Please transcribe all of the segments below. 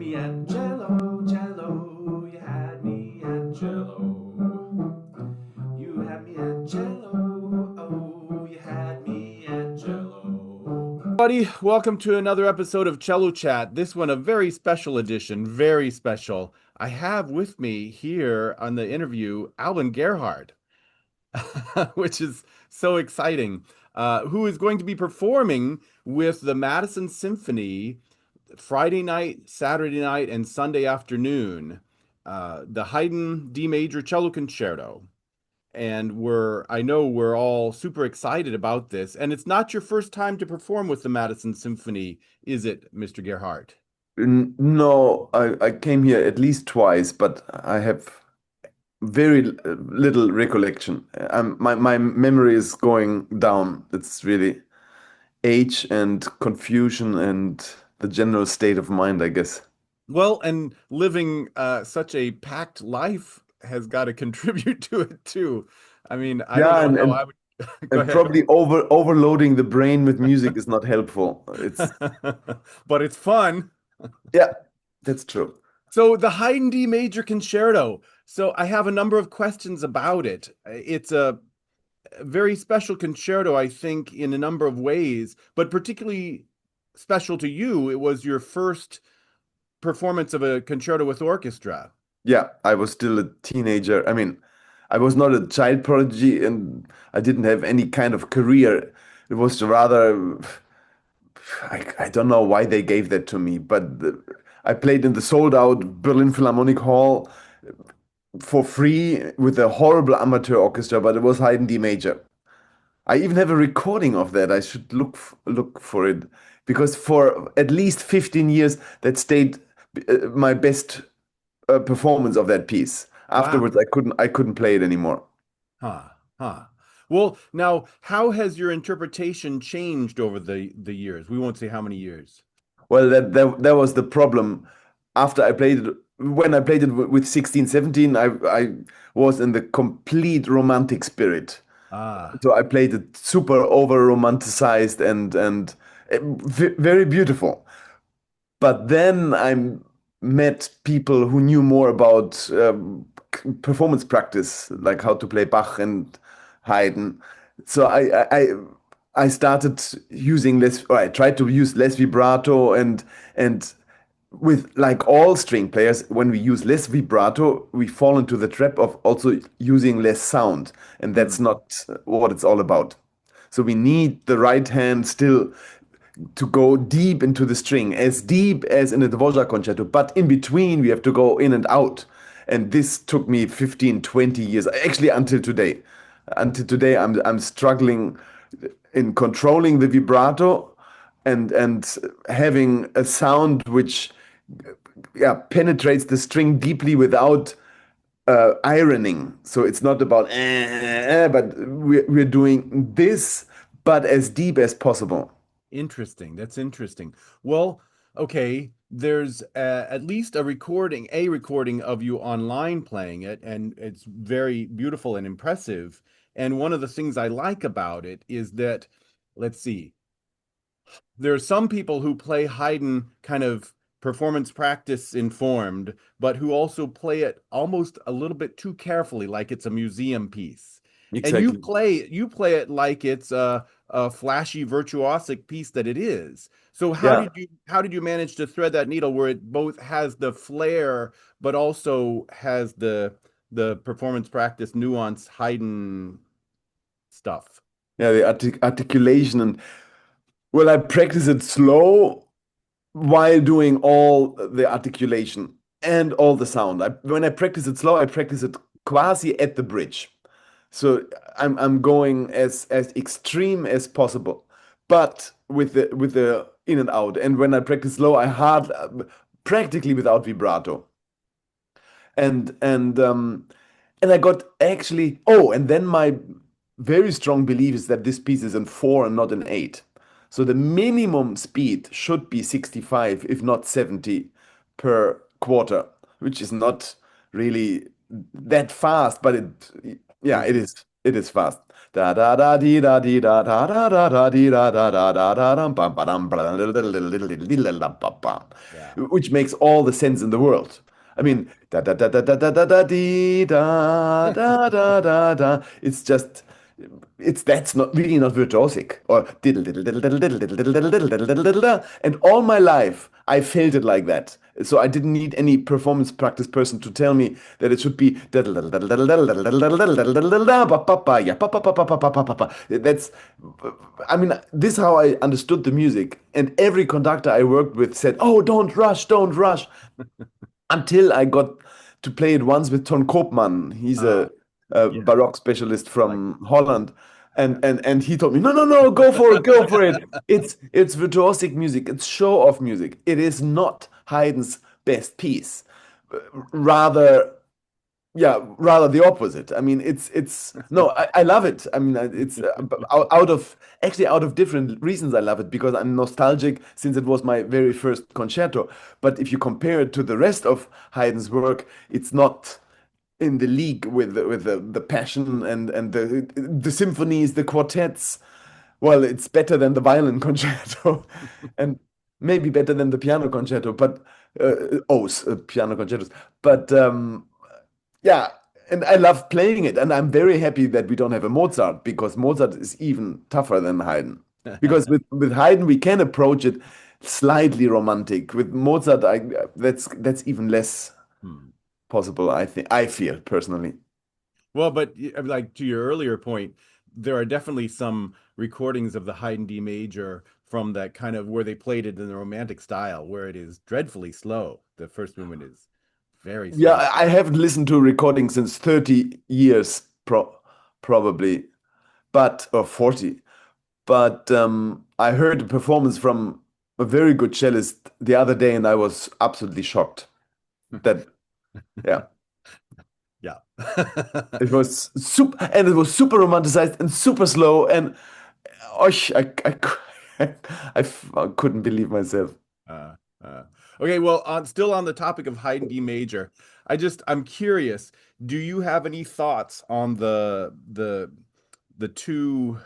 me at cello, cello. You had me at cello. You had me at cello. Oh, you had me at cello. Buddy, welcome to another episode of Cello Chat. This one a very special edition, very special. I have with me here on the interview Alban Gerhardt, which is so exciting, who is going to be performing with the Madison Symphony Friday night, Saturday night, and Sunday afternoon, the Haydn D major cello concerto. And I know we're all super excited about this. And it's not your first time to perform with the Madison Symphony, is it, Mr. Gerhardt? No, I came here at least twice, but I have very little recollection. My memory is going down. It's really age and confusion and the general state of mind, I guess. Well, and living such a packed life has got to contribute to it too. I mean, I don't Yeah, know and how and, I would go and ahead. probably overloading the brain with music is not helpful. It's But it's fun. yeah, that's true. So the Haydn D major concerto. So I have a number of questions about it. It's a very special concerto, I think, in a number of ways, but particularly special to you. It was your first performance of a concerto with orchestra. Yeah, I was still a teenager. I mean, I was not a child prodigy and I didn't have any kind of career. It was rather, I don't know why they gave that to me, but I played in the sold out Berlin Philharmonic Hall for free with a horrible amateur orchestra, but it was Haydn D major. I even have a recording of that. I should look for it because for at least 15 years that stayed my best performance of that piece. Wow. Afterwards, I couldn't play it anymore. Huh. Huh. Well, now, how has your interpretation changed over the years? We won't say how many years. Well, that was the problem. After I played it, when I played it with 16, 17, I was in the complete romantic spirit. Ah, So I played it super over romanticized and very beautiful. But then I met people who knew more about performance practice, like how to play Bach and Haydn. So I started using less, or I tried to use less vibrato and with like all string players, when we use less vibrato, we fall into the trap of also using less sound, and hmm. that's not what it's all about. So we need the right hand still to go deep into the string, as deep as in a Dvorak concerto, but in between we have to go in and out. And this took me 15, 20 years, actually until today. Until today, I'm struggling in controlling the vibrato and having a sound which yeah penetrates the string deeply without ironing. So it's not about but we're doing this, but as deep as possible. Interesting. That's interesting. Well, okay, there's at least a recording of you online playing it, and it's very beautiful and impressive. And one of the things I like about it is that, let's see, there are some people who play Haydn kind of performance practice informed, but who also play it almost a little bit too carefully, like it's a museum piece. And Exactly. you play it like it's a flashy virtuosic piece that it is. So Yeah. how did you manage to thread that needle where it both has the flair but also has the performance practice nuance Haydn stuff? Yeah, the articulation and well, I practice it slow while doing all the articulation and all the sound. When I practice it slow, I practice it quasi at the bridge. So I'm going as extreme as possible, but with the in and out. And when I practice slow, I hard practically without vibrato. And I got actually and then my very strong belief is that this piece is in four and not in eight. So the minimum speed should be 65, if not 70 per quarter, which is not really that fast, but yeah, it is. It is fast. Da da da dee da dee da da da da da dee da da da da da dum bum ba dum ba dum, Yeah. which makes all the sense in the world. I Yeah. mean, da da da da da da da da dee da da da da da. It's just, it's that's not really not virtuosic or diddle diddle diddle diddle diddle diddle diddle diddle diddle diddle diddle diddle. And all my life I felt it like that. So I didn't need any performance practice person to tell me that it should be diddle diddle diddle diddle diddle diddle diddle diddle diddle diddle diddle da ba pa pa yeah pa pa pa pa pa pa pa pa pa. That's, I mean, this is how I understood the music. And every conductor I worked with said, "Oh, don't rush, don't rush." Until I got to play it once with Ton Koopman. He's a Yeah. Baroque specialist Like, from Holland. And he told me, no, no, no, go for it, go for it. It's virtuosic music, it's show-off music. It is not Haydn's best piece. Rather, yeah, rather the opposite. I mean, it's no, I love it. I mean, it's out of actually out of different reasons I love it because I'm nostalgic since it was my very first concerto. But if you compare it to the rest of Haydn's work, it's not in the league with the passion and the symphonies, the quartets. Well, it's better than the violin concerto, and maybe better than the piano concerto. But piano concertos. But yeah, and I love playing it, and I'm very happy that we don't have a Mozart because Mozart is even tougher than Haydn. Because with Haydn we can approach it slightly romantic. With Mozart, that's even less hmm. possible. I feel personally. Well, but like to your earlier point, there are definitely some recordings of the Haydn D major from that kind of where they played it in the romantic style, where it is dreadfully slow. The first movement is very Yeah, slow. I haven't listened to a recording since 30 years, probably, but or 40. But I heard a performance from a very good cellist the other day, and I was absolutely shocked. That, yeah, Yeah. it was super, and it was super romanticized and super slow, and oh, I couldn't believe myself. Uh, okay, well, still on the topic of Haydn D major, I'm curious, do you have any thoughts on the two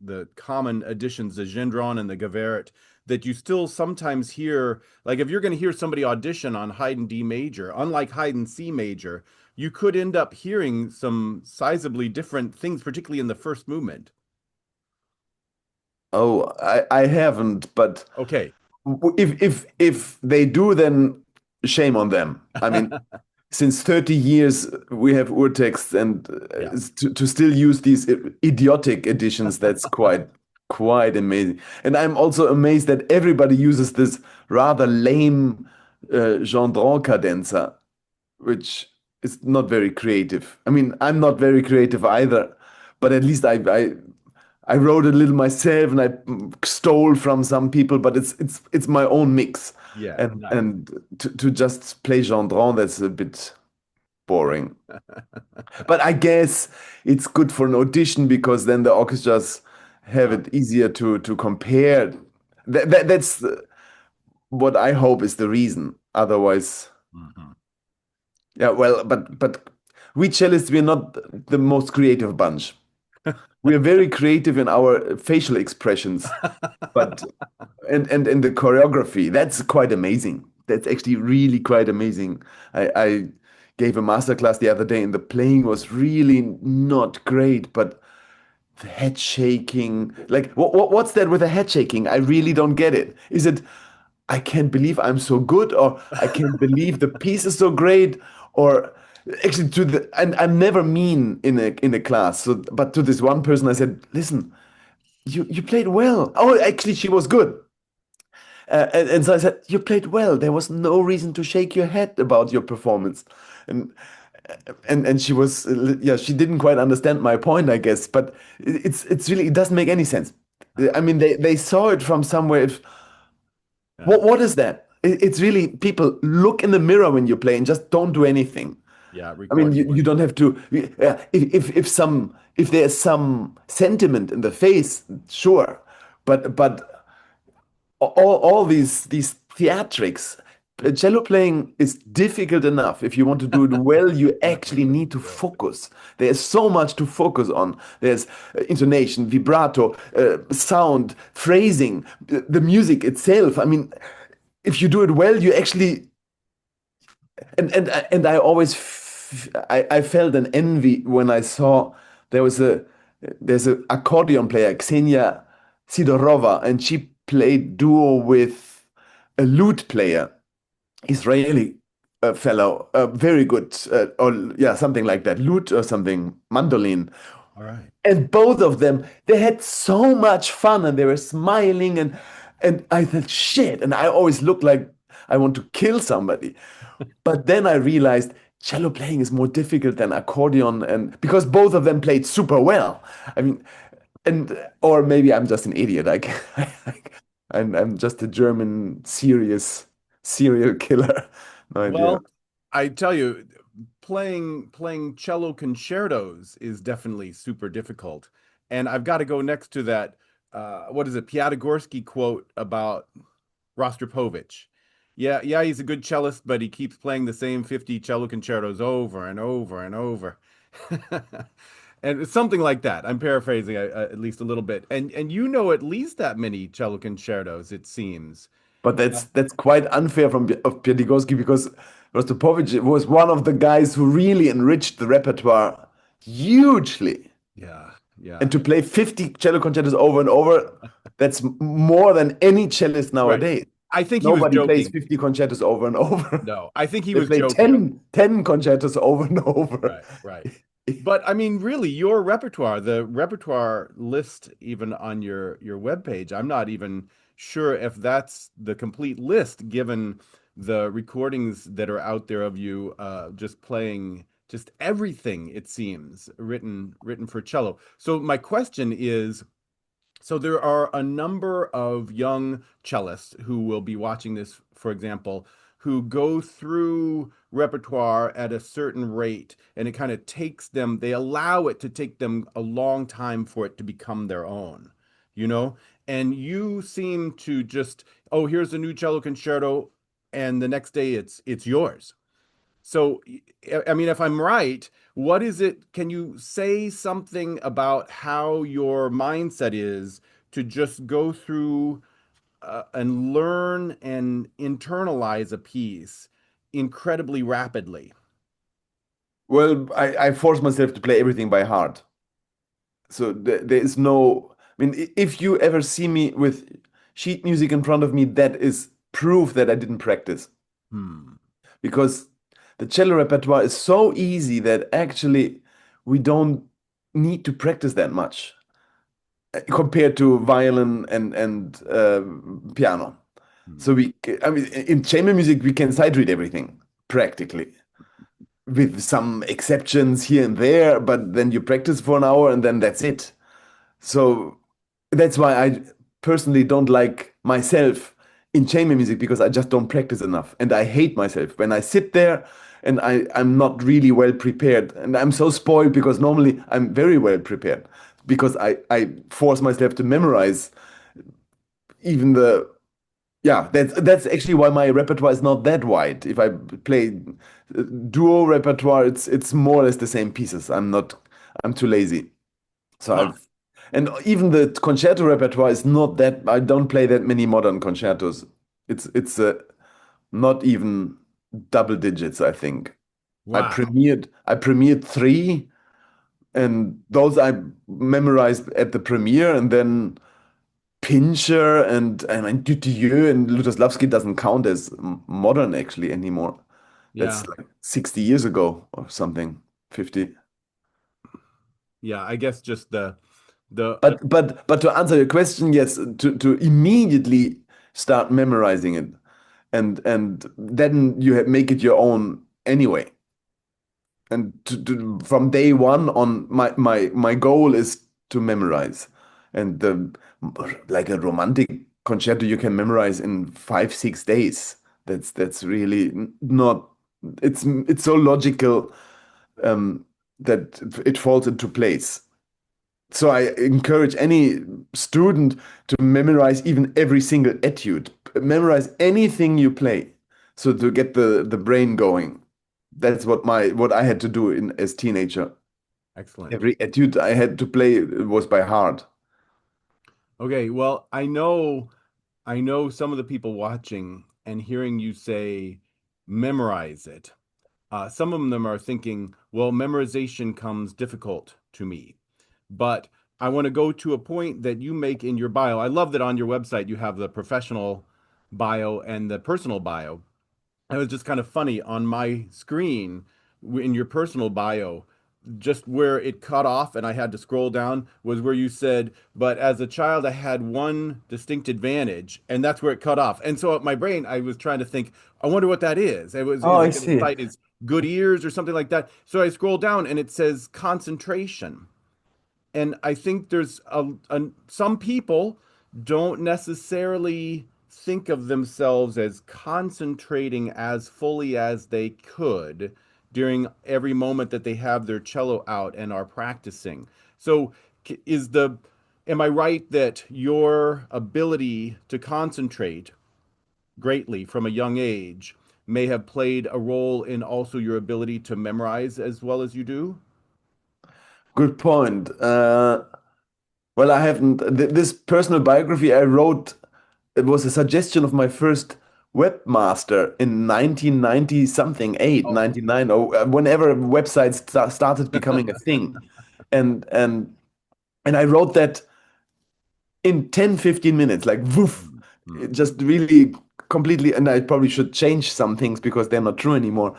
the common editions, the Gendron and the Gevaert, that you still sometimes hear, like if you're going to hear somebody audition on Haydn D major, unlike Haydn C major, you could end up hearing some sizably different things, particularly in the first movement. Oh, I haven't, but Okay. if they do, then shame on them. I mean, since 30 years we have urtext, and Yeah. to still use these idiotic editions, that's quite amazing. And I'm also amazed that everybody uses this rather lame Gendron cadenza, which is not very creative. I mean, I'm not very creative either, but at least I wrote a little myself, and I stole from some people, but it's my own mix. Yeah, And nice. and to just play Gendron, that's a bit boring. But I guess it's good for an audition because then the orchestras have it easier to compare. That's what I hope is the reason. Otherwise, Mhm. yeah, well, but we cellists, we're not the most creative bunch. We are very creative in our facial expressions, but and in the choreography, that's quite amazing. That's actually really quite amazing. I gave a master class the other day, and the playing was really not great, but the head shaking, like what's that with the head shaking? I really don't get it. Is it I can't believe I'm so good, or I can't believe the piece is so great, or actually to the and I'm never mean in a class. So, but to this one person, I said, "Listen, you played well." Oh, actually, she was good. And so I said, "You played well. There was no reason to shake your head about your performance." And and she was yeah, she didn't quite understand my point, I guess. But it's really, it doesn't make any sense. I mean, they saw it from somewhere. Yeah. What is that? It's really, people look in the mirror when you play and just don't do anything. Yeah, I mean, record you don't have to. If there's some sentiment in the face, sure, but all these theatrics, cello playing is difficult enough. If you want to do it well, you actually need to focus. There's so much to focus on. There's intonation, vibrato, sound, phrasing, the music itself. I mean, if you do it well, you actually and I always I felt an envy when I saw there's a accordion player, Ksenia Sidorova, and she played duo with a lute player, Israeli fellow, very good, or yeah, something like that, lute or something, mandolin. All right. And both of them, they had so much fun and they were smiling and I thought, shit. And I always looked like I want to kill somebody. But then I realized cello playing is more difficult than accordion, and because both of them played super well. I mean, and or maybe I'm just an idiot. I'm just a German serial killer. No idea. Well, I tell you, playing cello concertos is definitely super difficult. And I've got to go next to that, what is it, Piatigorsky quote about Rostropovich. Yeah, he's a good cellist, but he keeps playing the same 50 cello concertos over and over and over. And it's something like that. I'm paraphrasing at least a little bit. And you know at least that many cello concertos, it seems. But that's quite unfair of Piatigorsky, because Rostropovich was one of the guys who really enriched the repertoire hugely. Yeah. And to play 50 cello concertos over and over, that's more than any cellist nowadays. Right. I think nobody he was plays joking. 50 concertos over and over. No, I think he They was play joking. 10 concertos over and over. Right. But I mean, really, your repertoire, the repertoire list, even on your webpage, I'm not even sure if that's the complete list, given the recordings that are out there of you just playing just everything, it seems, written for cello. So my question is, so there are a number of young cellists who will be watching this, for example, who go through repertoire at a certain rate, and it kind of takes them, they allow it to take them a long time for it to become their own, you know? And you seem to just, oh, here's a new cello concerto, and the next day it's yours. So, I mean, if I'm right, what is it? Can you say something about how your mindset is to just go through and learn and internalize a piece incredibly rapidly? Well, I force myself to play everything by heart. So there is no, I mean, if you ever see me with sheet music in front of me, that is proof that I didn't practice. Because the cello repertoire is so easy that actually we don't need to practice that much compared to violin and piano. So I mean, in chamber music, we can sight read everything practically, with some exceptions here and there, but then you practice for an hour and then that's it. So that's why I personally don't like myself in chamber music, because I just don't practice enough. And I hate myself when I sit there and I'm not really well prepared. And I'm so spoiled because normally I'm very well prepared, because I force myself to memorize even that's actually why my repertoire is not that wide. If I play duo repertoire, it's more or less the same pieces. I'm too lazy. So and even the concerto repertoire is not that, I don't play that many modern concertos. It's not even double digits, I think. Wow. I premiered 3, and those I memorized at the premiere, and then Pincher and Dutilleux and Lutosławski doesn't count as modern actually anymore. That's like 60 years ago or something, 50. Yeah, I guess just the But to answer your question, yes, to immediately start memorizing it, and then you make it your own anyway. And from day one on, my goal is to memorize. And like a romantic concerto, you can memorize in 5-6 days. That's really not. It's so logical that it falls into place. So I encourage any student to memorize even every single etude. Memorize anything you play. So to get the brain going. That's what I had to do in as teenager. Excellent. Every etude I had to play was by heart. Okay, well, I know some of the people watching and hearing you say memorize it. Some of them are thinking, well, memorization comes difficult to me. But I want to go to a point that you make in your bio. I love that on your website you have the professional bio and the personal bio. It was just kind of funny on my screen in your personal bio, just where it cut off and I had to scroll down was where you said, but as a child, I had one distinct advantage, and that's where it cut off. And so at my brain, I was trying to think, I wonder what that is. Oh, Is I it going to see. cite his good ears or something like that? So I scroll down and it says concentration. And I think there's some people don't necessarily think of themselves as concentrating as fully as they could during every moment that they have their cello out and are practicing. So is the am I right that your ability to concentrate greatly from a young age may have played a role in also your ability to memorize as well as you do? Good point. Well, I haven't. This personal biography I wrote, it was a suggestion of my first webmaster in 1990 something, 8, Oh. 99, or whenever websites started becoming a thing. And and and I wrote that in 10, 15 minutes, like woof, Hmm. it just really completely, and I probably should change some things because they're not true anymore.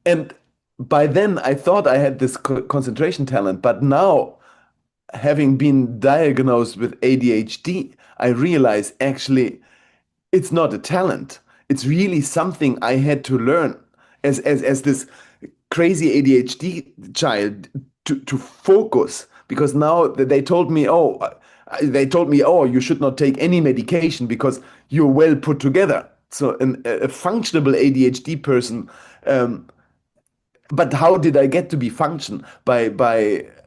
And by then I thought I had this concentration talent, but now having been diagnosed with ADHD, I realize actually it's not a talent. It's really something I had to learn as this crazy ADHD child to focus. Because now they told me, oh, you should not take any medication because you're well put together. So a functional ADHD person, um, but how did I get to be function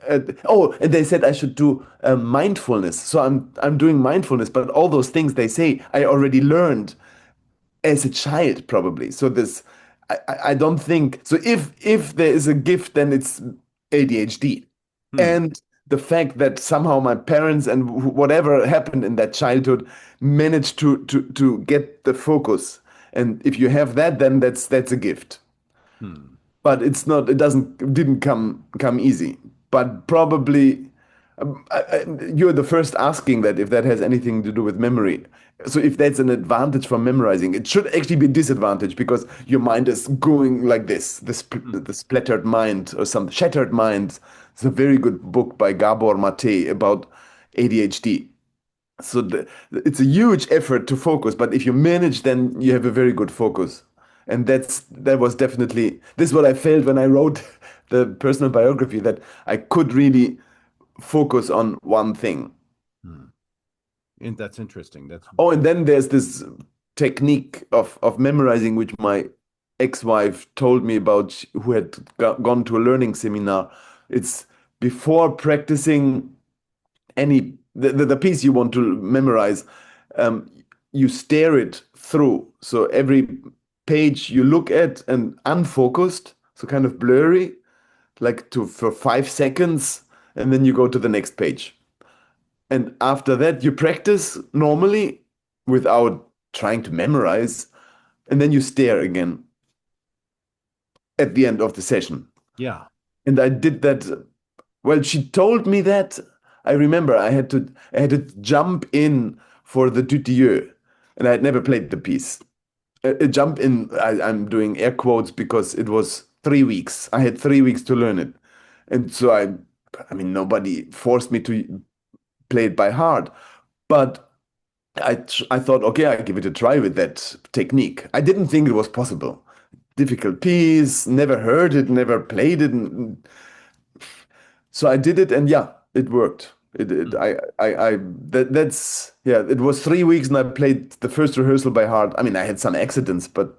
and they said I should do mindfulness. So I'm doing mindfulness, but all those things they say I already learned as a child probably. So this I don't think so. If there is a gift, then it's ADHD, Hmm. and the fact that somehow my parents and whatever happened in that childhood managed to get the focus. And if you have that, then that's a gift, Hmm. but it's not, it didn't come easy, but probably you're the first asking that if that has anything to do with memory. So if that's an advantage for memorizing, it should actually be a disadvantage because your mind is going like Hmm. the splattered mind or some shattered mind. It's a very good book by Gabor Mate about ADHD. So it's a huge effort to focus, but if you manage, then you have a very good focus. And that was definitely this is what I felt when I wrote the personal biography, that I could really focus on one thing. Hmm. And that's interesting. That's Oh, and then there's this technique of memorizing, which my ex-wife told me about, who had gone to a learning seminar. It's before practicing the piece you want to memorize, um, you stare it through. So every page you look at and unfocused, so kind of blurry, like to for 5 seconds, and then you go to the next page. And after that, you practice normally without trying to memorize, and then you stare again at the end of the session. yeah. And I did that. Well, she told me that. I remember I had to jump in for the Dutilleux, and I had never played the piece. A jump in. I'm doing air quotes because it was 3 weeks. I had 3 weeks to learn it, and so I mean, nobody forced me to play it by heart, but I thought, okay, I give it a try with that technique. I didn't think it was possible. Difficult piece, never heard it, never played it. So I did it, and yeah, it worked. Hmm. That's yeah. It was 3 weeks, and I played the first rehearsal by heart. I mean, I had some accidents, but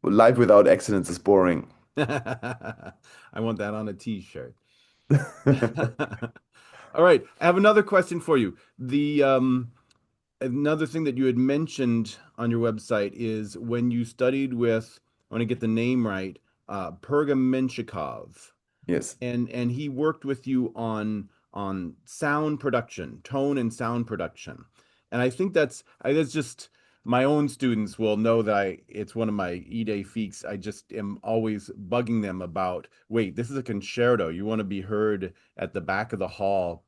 life without accidents is boring. I want that on a t-shirt. All right, I have another question for you. another thing that you had mentioned on your website is when you studied with, I want to get the name right, Pergamenchikov, Yes. and he worked with you on sound production, tone and sound production. And I think that's just my own students will know that it's one of my idée fixe. I just am always bugging them about, wait, this is a concerto. You want to be heard at the back of the hall.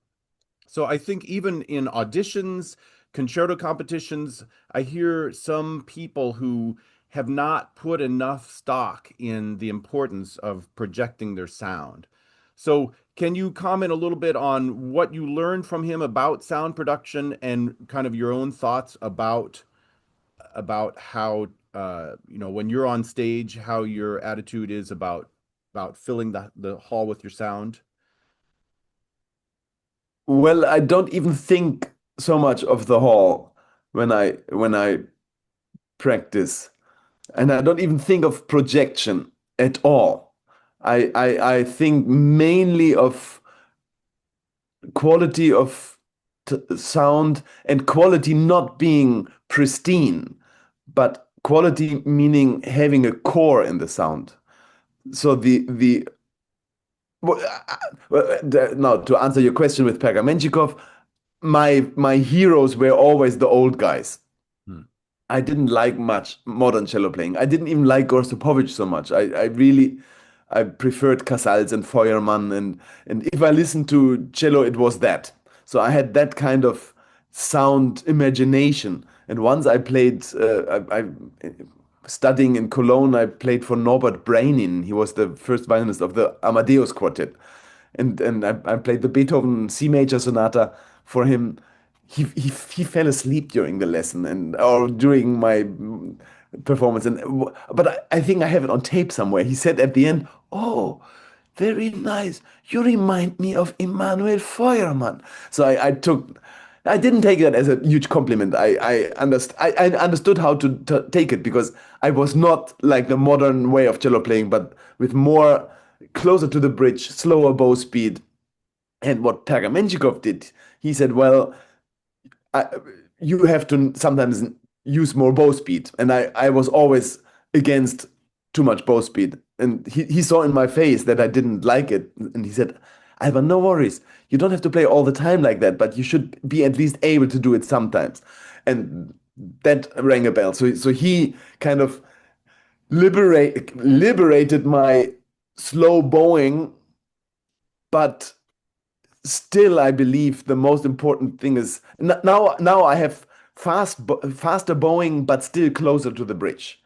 So I think even in auditions, concerto competitions, I hear some people who have not put enough stock in the importance of projecting their sound. So can you comment a little bit on what you learned from him about sound production and kind of your own thoughts about how when you're on stage, how your attitude is about filling the hall with your sound? Well, I don't even think so much of the hall when I practice, and I don't even think of projection at all. I think mainly of quality of sound, and quality not being pristine, but quality meaning having a core in the sound. So the well, now to answer your question with Pergamenchikov, my heroes were always the old guys. Hmm. I didn't like much modern cello playing. I didn't even like Gorstopovich so much. I really I preferred Casals and Feuermann, and if I listened to cello, it was that. So I had that kind of sound imagination. And once I played, I studying in Cologne, I played for Norbert Brainin. He was the first violinist of the Amadeus Quartet, and I played the Beethoven C major sonata for him. He fell asleep during the lesson and or during my performance, but I think I have it on tape somewhere. He said at the end, "Oh, very nice. You remind me of Emanuel Feuermann." So I didn't take that as a huge compliment. I understood how to take it because I was not like the modern way of cello playing, but with more closer to the bridge, slower bow speed. And what Pergamenchikov did, he said, well, I, you have to sometimes use more bow speed. And I was always against too much bow speed. And he saw in my face that I didn't like it. And he said, Alban, no worries. You don't have to play all the time like that, but you should be at least able to do it sometimes. And that rang a bell. So he kind of liberated my slow bowing, but still I believe the most important thing is now I have faster bowing but still closer to the bridge.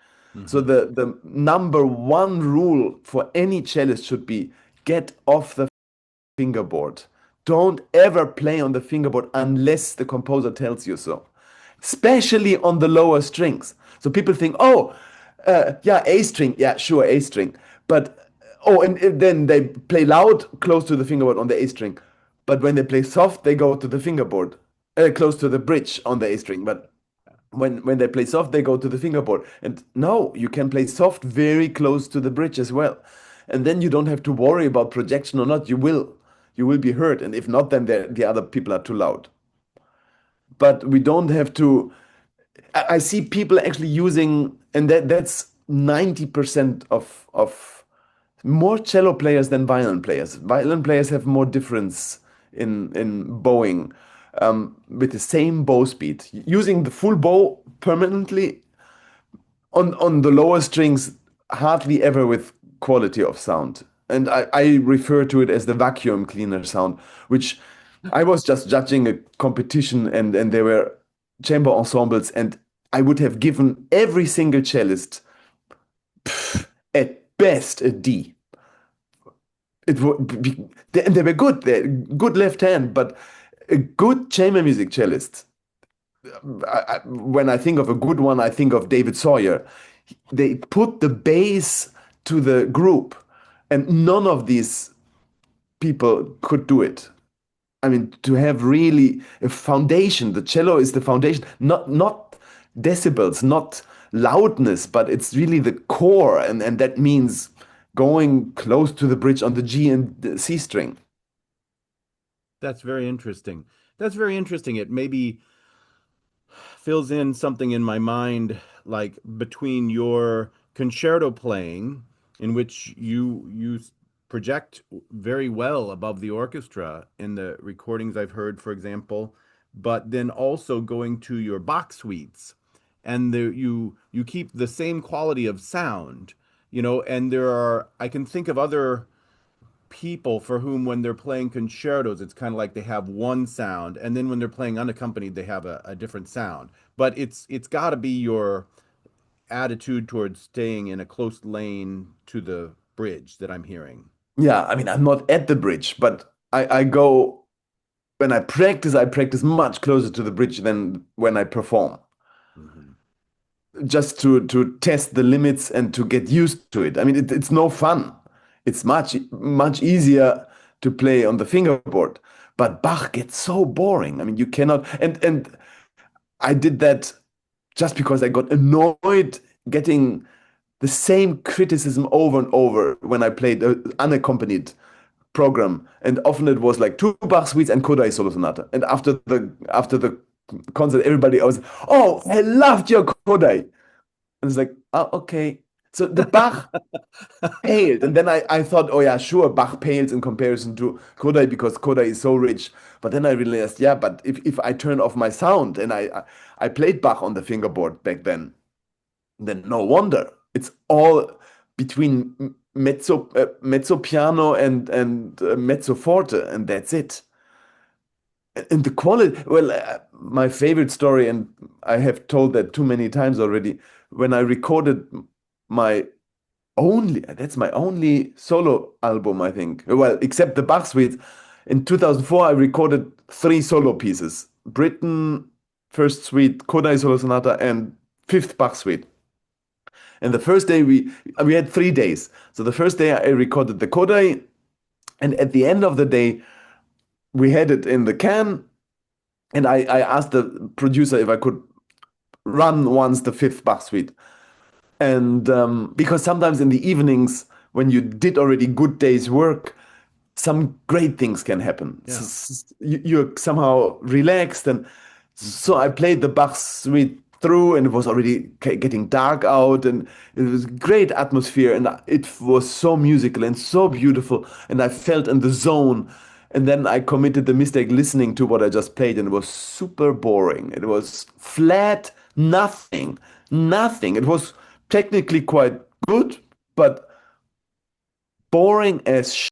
So Hmm. the number one rule for any cellist should be get off the fingerboard. Don't ever play on the fingerboard unless the composer tells you so, especially on the lower strings. So people think, oh, yeah, A string, yeah, sure, A string. But, oh, and then they play loud close to the fingerboard on the A string. But when they play soft, they go to the fingerboard, close to the bridge on the A string. But when they play soft, they go to the fingerboard. And no, you can play soft very close to the bridge as well. And then you don't have to worry about projection or not. You will be heard. And if not, then the other people are too loud. But we don't have to. I see people actually using, and that's 90% of more cello players than violin players. Violin players have more difference in bowing with the same bow speed. Using the full bow permanently on the lower strings, hardly ever with quality of sound. And I refer to it as the vacuum cleaner sound, which I was just judging a competition, and there were chamber ensembles, and I would have given every single cellist at best a D. It would be, and they were good. They're good left hand, but a good chamber music cellist. When I think of a good one, I think of David Sawyer. They put the bass to the group, and none of these people could do it. I mean, to have really a foundation, the cello is the foundation, not decibels, not loudness, but it's really the core, and that means going close to the bridge on the G and the C string. That's very interesting. That's very interesting. It maybe fills in something in my mind, like between your concerto playing, in which you project very well above the orchestra in the recordings I've heard, for example, but then also going to your Bach suites, and you keep the same quality of sound, and there are I can think of other people for whom when they're playing concertos it's kind of like they have one sound, and then when they're playing unaccompanied they have a different sound, but it's got to be your attitude towards staying in a close lane to the bridge that I'm hearing. Yeah, I mean, I'm not at the bridge, but I go when I practice much closer to the bridge than when I perform, Mhm. just to test the limits and to get used to it. I mean, it's no fun. It's much easier to play on the fingerboard, but Bach gets so boring. I mean, you cannot. And I did that just because I got annoyed getting the same criticism over and over when I played unaccompanied program, and often it was like two Bach suites and Kodai solo sonata. And after the concert, everybody was, "Oh, I loved your Kodai," and it's like, "Oh, okay." So the Bach paled, and then I thought, "Oh yeah, sure, Bach pales in comparison to Kodai because Kodai is so rich." But then I realized, yeah, but if I turn off my sound and I played Bach on the fingerboard back then no wonder it's all between mezzo piano and mezzo forte, and that's it. And the quality, well, my favorite story, and I have told that too many times already, when I recorded my that's my only solo album, I think. Well, except the Bach suite. In 2004, I recorded three solo pieces: Britain, First Suite, Kodai Solo Sonata, and Fifth Bach Suite. And the first day we had 3 days. So the first day I recorded the Kodai, and at the end of the day we had it in the can, and I asked the producer if I could run once the fifth Bach suite. And because sometimes in the evenings when you did already good day's work, some great things can happen. Yeah. You're somehow relaxed, and so I played the Bach suite through, and it was already getting dark out, and it was great atmosphere, and it was so musical and so beautiful, and I felt in the zone. And then I committed the mistake listening to what I just played, and it was super boring. It was flat, nothing, nothing. It was technically quite good, but boring as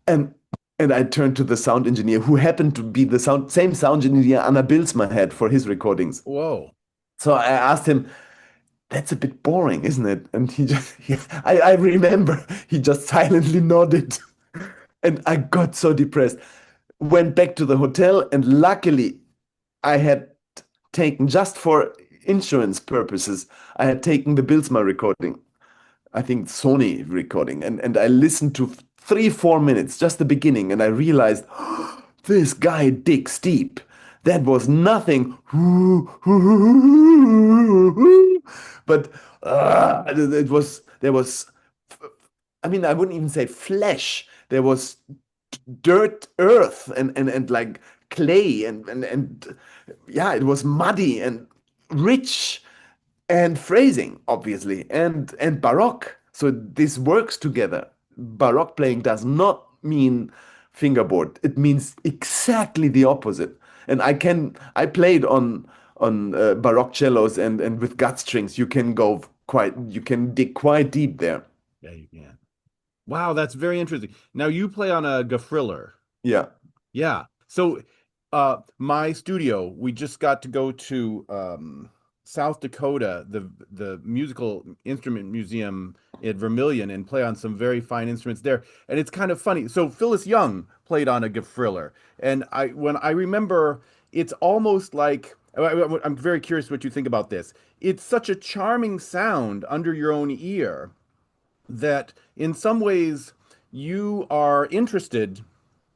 and and I turned to the sound engineer, who happened to be the same sound engineer Anna Bilsma had for his recordings. Whoa. So I asked him, "That's a bit boring, isn't it?" And I remember he just silently nodded. And I got so depressed. Went back to the hotel, and luckily I had taken, just for insurance purposes, I had taken the Bilsma recording. I think Sony recording, and I listened to 3 4 minutes, just the beginning, and I realized, this guy digs deep. That was nothing, but it was there was. I mean, I wouldn't even say flesh. There was dirt, earth, and like clay, and yeah, it was muddy and rich and phrasing, obviously, and baroque. So this works together. Baroque playing does not mean fingerboard. It means exactly the opposite. And I played on baroque cellos, and with gut strings you can dig quite deep there. Yeah, you can. Wow, that's very interesting. Now you play on a Gefriller. Yeah. Yeah. So, my studio, we just got to go to South Dakota, the musical instrument museum at Vermilion, and play on some very fine instruments there. And it's kind of funny. So Phyllis Young played on a Gefriller, and when I remember, it's almost like I'm very curious what you think about this. It's such a charming sound under your own ear that in some ways you are interested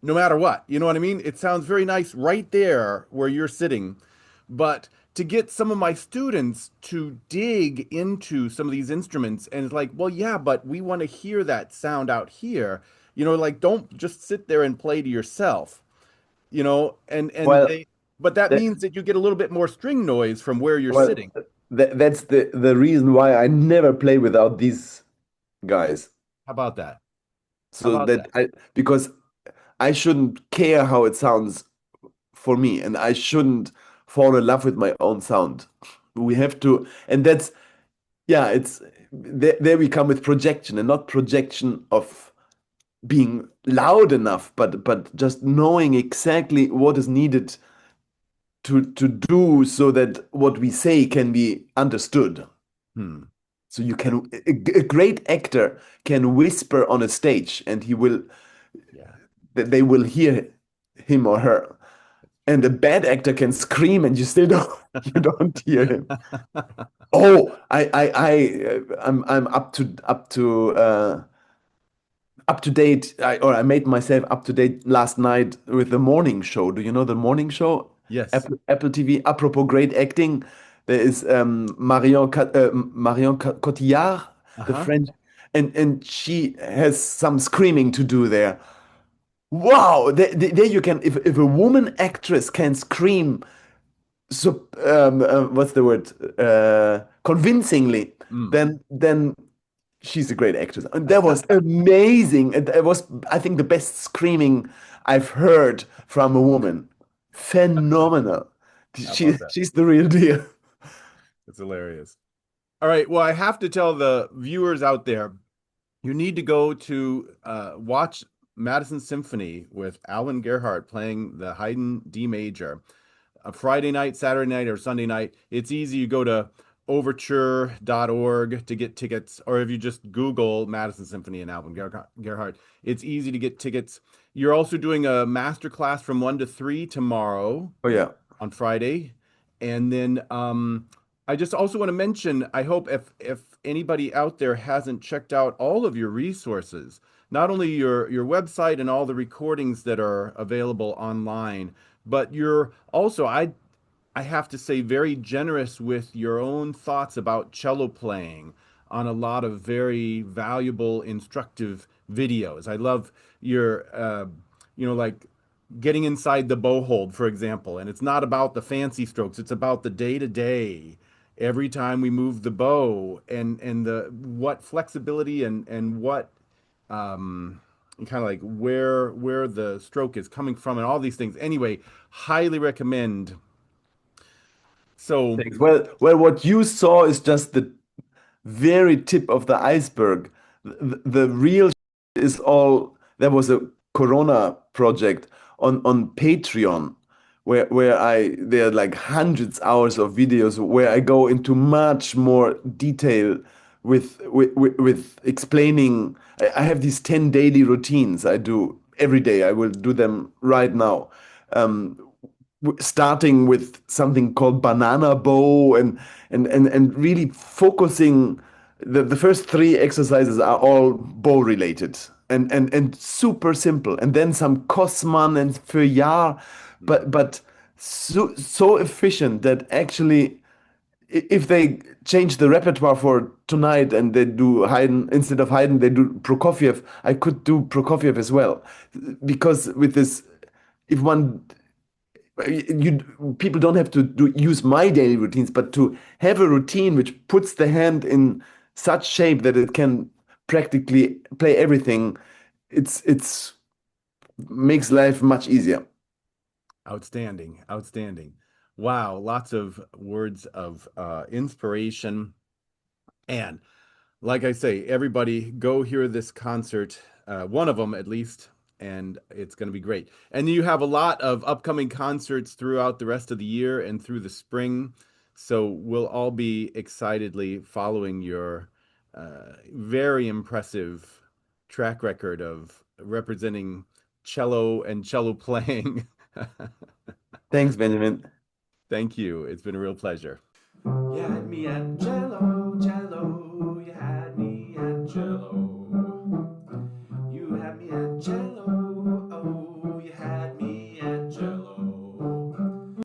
no matter what. You know what I mean? It sounds very nice right there where you're sitting. But to get some of my students to dig into some of these instruments, and it's like, well, yeah, but we want to hear that sound out here. Like don't just sit there and play to yourself, and Well, they But that That- means that you get a little bit more string noise from where you're well, sitting. that's the reason why I never play without these guys. How about that? How So about that because I shouldn't care how it sounds for me, and I shouldn't fall in love with my own sound. We have to, and that's, yeah, it's there we come with projection, and not projection of being loud enough, but just knowing exactly what is needed to do so that what we say can be understood. Hmm. So you can, a great actor can whisper on a stage, and Yeah. they will hear him or her. And a bad actor can scream, and you still don't you don't hear him. Oh, I'm up to date. I made myself up to date last night with the morning show. Do you know the morning show? Yes. Apple TV. Apropos great acting, there is Marion Cotillard, the Uh-huh. French, and she has some screaming to do there. Wow, there you can, if a woman actress can scream, so what's the word, convincingly, Mm. then she's a great actress. And that was amazing. And that was, I think, the best screaming I've heard from a woman. Phenomenal. How about that? She's the real deal. It's hilarious. All right. Well, I have to tell the viewers out there, you need to go to watch Madison Symphony with Alban Gerhardt playing the Haydn D major. A Friday night, Saturday night, or Sunday night. It's easy. You go to overture.org to get tickets, or if you just Google Madison Symphony and Alban Gerhardt, it's easy to get tickets. You're also doing a master class from 1 to 3 tomorrow Oh yeah. on Friday. And then I just also want to mention, I hope if anybody out there hasn't checked out all of your resources, not only your website and all the recordings that are available online, but you're also, I have to say, very generous with your own thoughts about cello playing on a lot of very valuable, instructive videos. I love your, like getting inside the bow hold, for example. And it's not about the fancy strokes, it's about the day to day. Every time we move the bow and the what flexibility and what kind of like where the stroke is coming from and all these things. Anyway, highly recommend. So, Thanks. Well, what you saw is just the very tip of the iceberg. The real is all. There was a Corona project on Patreon where there are like hundreds hours of videos where I go into much more detail with explaining. I have these 10 daily routines I do every day. I will do them right now. Um, Starting with something called banana bow, and really focusing. The first three exercises are all bow related and super simple, and then some Kosman and Feuillard, but so efficient that actually, if they change the repertoire for tonight and they do Haydn instead of Haydn, they do Prokofiev. I could do Prokofiev as well, because with this, if one you people don't have to use my daily routines, but to have a routine which puts the hand in such shape that it can practically play everything. It's makes life much easier. outstanding, outstanding. Wow, lots of words of inspiration. And like I say, everybody go hear this concert, one of them at least, and it's going to be great. And you have a lot of upcoming concerts throughout the rest of the year and through the spring. So we'll all be excitedly following your very impressive track record of representing cello and cello playing. Thanks, Benjamin. Thank you. It's been a real pleasure. You had me at cello.